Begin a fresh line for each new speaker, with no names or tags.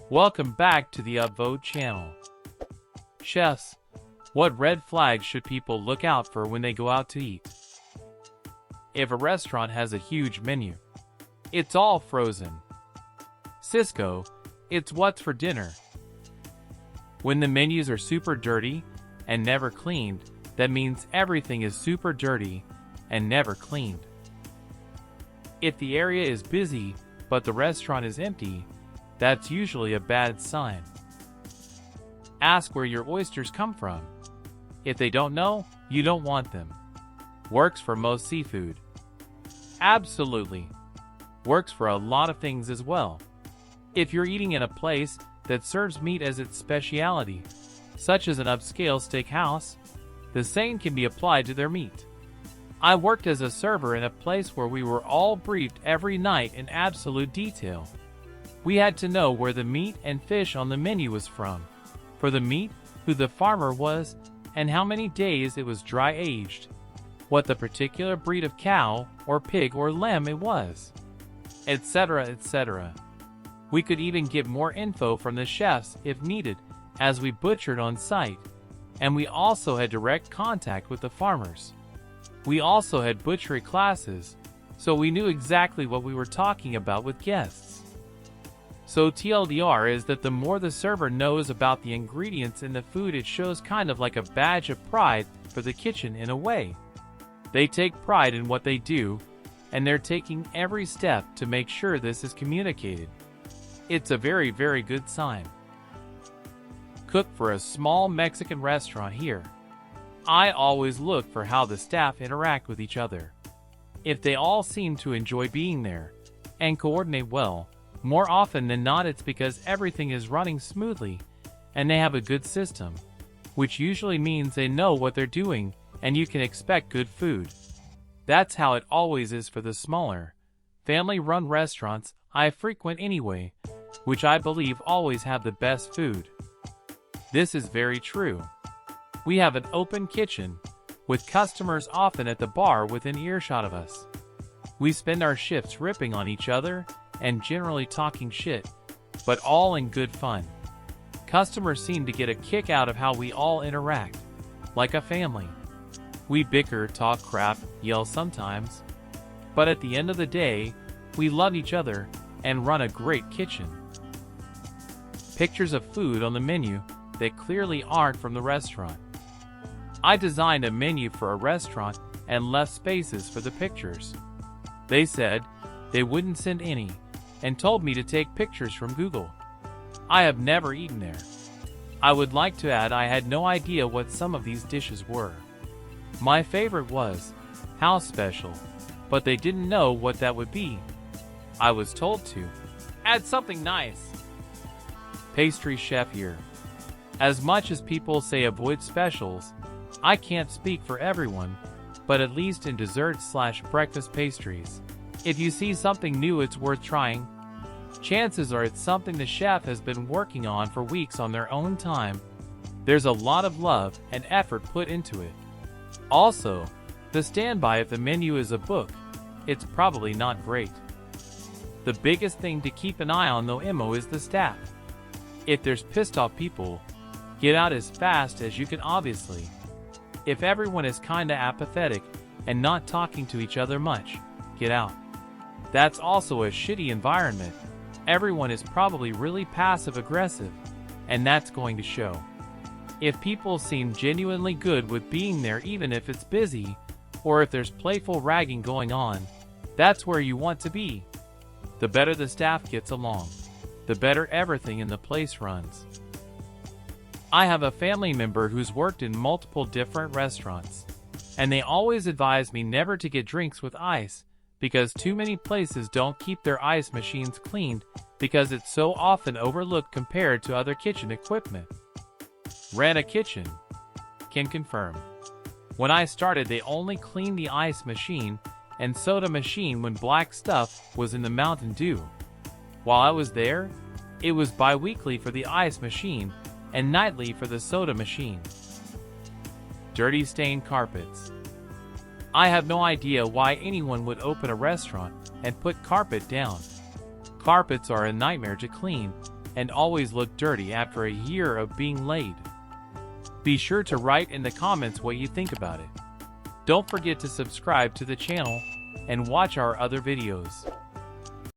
Welcome back to the UpVote channel. Chefs, what red flags should people look out for when they go out to eat? If a restaurant has a huge menu, it's all frozen. Cisco, it's what's for dinner. When the menus are super dirty and never cleaned, that means everything is super dirty and never cleaned. If the area is busy but the restaurant is empty, that's usually a bad sign. Ask where your oysters come from. If they don't know, you don't want them. Works for most seafood. Absolutely. Works for a lot of things as well. If you're eating in a place that serves meat as its specialty, such as an upscale steakhouse, the same can be applied to their meat. I worked as a server in a place where we were all briefed every night in absolute detail. We had to know where the meat and fish on the menu was from. For the meat, who the farmer was, and how many days it was dry aged. What the particular breed of cow, or pig, or lamb it was. Etc., etc. We could even get more info from the chefs if needed, as we butchered on site. And we also had direct contact with the farmers. We also had butchery classes, so we knew exactly what we were talking about with guests. So TLDR is that the more the server knows about the ingredients in the food, it shows kind of like a badge of pride for the kitchen in a way. They take pride in what they do, and they're taking every step to make sure this is communicated. It's a very, very good sign. Cook for a small Mexican restaurant here. I always look for how the staff interact with each other. If they all seem to enjoy being there and coordinate well, more often than not it's because everything is running smoothly and they have a good system, which usually means they know what they're doing and you can expect good food. That's how it always is for the smaller, family-run restaurants I frequent anyway, which I believe always have the best food. This is very true. We have an open kitchen, with customers often at the bar within earshot of us. We spend our shifts ripping on each other and generally talking shit, but all in good fun. Customers seem to get a kick out of how we all interact, like a family. We bicker, talk crap, yell sometimes, but at the end of the day, we love each other and run a great kitchen. Pictures of food on the menu that clearly aren't from the restaurant. I designed a menu for a restaurant and left spaces for the pictures. They said they wouldn't send any, and told me to take pictures from Google. I have never eaten there. I would like to add I had no idea what some of these dishes were. My favorite was house special, but they didn't know what that would be. I was told to add something nice. Pastry chef here. As much as people say avoid specials, I can't speak for everyone, but at least in dessert/breakfast pastries, if you see something new it's worth trying. Chances are it's something the chef has been working on for weeks on their own time. There's a lot of love and effort put into it. Also, the standby if the menu is a book, it's probably not great. The biggest thing to keep an eye on though is the staff. If there's pissed off people, get out as fast as you can obviously. If everyone is kinda apathetic and not talking to each other much, get out. That's also a shitty environment. Everyone is probably really passive-aggressive, and that's going to show. If people seem genuinely good with being there even if it's busy, or if there's playful ragging going on, that's where you want to be. The better the staff gets along, the better everything in the place runs. I have a family member who's worked in multiple different restaurants, and they always advise me never to get drinks with ice, because too many places don't keep their ice machines cleaned because it's so often overlooked compared to other kitchen equipment. Ran a kitchen. Can confirm. When I started they only cleaned the ice machine and soda machine when black stuff was in the Mountain Dew. While I was there, it was bi-weekly for the ice machine and nightly for the soda machine. Dirty stained carpets. I have no idea why anyone would open a restaurant and put carpet down. Carpets are a nightmare to clean, and always look dirty after a year of being laid? Be sure to write in the comments what you think about it. Don't forget to subscribe to the channel and watch our other videos.